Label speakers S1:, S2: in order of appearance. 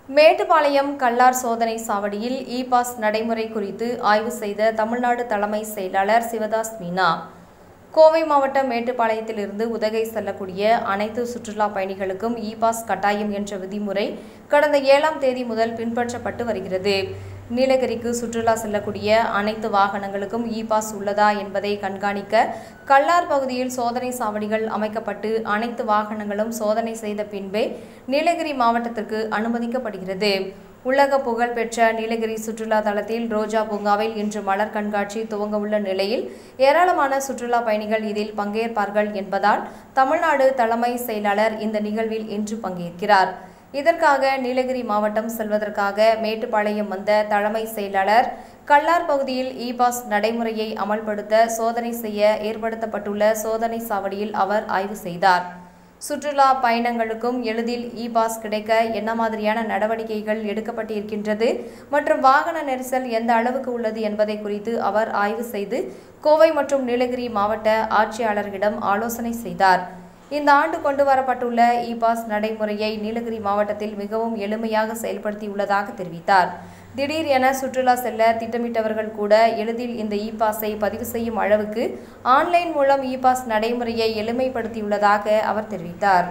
S1: மேட்டுப்பாளையம் கல்லார் சோதனை சாவடியில் இ-பாஸ் நடைமுறை குறித்து ஆய்வு செய்த தமிழ்நாடு தலைமை செயலாளர் சிவதாஸ் மீனா. கோவை மாவட்டம் மேட்டுப்பாளையத்திலிருந்து உதகை செல்லக்கூடிய அனைத்து சுற்றுலா பயணிகளுக்கும் இ-பாஸ் கட்டாயம் என்ற விதிமுறை கடந்த 7ஆம் தேதி முதல் பின்பற்றப்பட்டு வருகிறது. நீலகிரிக்கு சுற்றுலா செல்லக்கூடிய அனைத்து வாகனங்களுக்கும் இ-பாஸ் உள்ளதா என்பதை கண்காணிக்க கல்லார் பகுதியில் சோதனை சாவடிகள் அமைக்கப்பட்டு அனைத்து வாகனங்களும் சோதனை செய்த பின்பே நீலகிரி மாவட்டத்திற்கு அனுமதிக்கப்படுகிறது. உலக புகழ் பெற்ற நீலகிரி சுற்றுலா தலத்தில் ரோஜா பூங்காவில் இன்று மலர் கண்காட்சி துவங்க உள்ள நிலையில் ஏராளமான சுற்றுலா பயணிகள் இதில் பங்கேற்பார்கள் என்பதால் தமிழ்நாடு தலைமை செயலாளர் இந்த நிகழ்வில் இன்று பங்கேற்கிறார். இதற்காக நீலகிரி மாவட்டம் செல்வதற்காக மேட்டுப்பாளையம் வந்த தலைமை செயலாளர் கல்லார் பகுதியில் இ-பாஸ் நடைமுறையை அமல்படுத்த சோதனை செய்ய ஏற்படுத்தப்பட்டுள்ள சோதனை சாவடியில் அவர் ஆய்வு செய்தார். சுற்றுலா பயணங்களுக்கும் எளிதில் இ-பாஸ் கிடைக்க என்ன மாதிரியான நடவடிக்கைகள் எடுக்கப்பட்டிருக்கின்றது மற்றும் வாகன நெரிசல் எந்த அளவுக்கு உள்ளது என்பதை குறித்து அவர் ஆய்வு செய்து கோவை மற்றும் நீலகிரி மாவட்ட ஆட்சியாளர்களிடம் ஆலோசனை செய்தார். இந்த ஆண்டு கொண்டு வரப்பட்டுள்ள இ-பாஸ் நடைமுறையை நீலகிரி மாவட்டத்தில் மிகவும் எளிமையாக செயல்படுத்தியுள்ளதாக தெரிவித்தார். திடீர் என சுற்றுலா செல்ல திட்டமிட்டவர்கள் கூட எளிதில் இந்த இ-பாஸை பதிவு செய்யும் அளவுக்கு ஆன்லைன் மூலம் இ-பாஸ் நடைமுறையை எளிமைப்படுத்தியுள்ளதாக அவர் தெரிவித்தார்.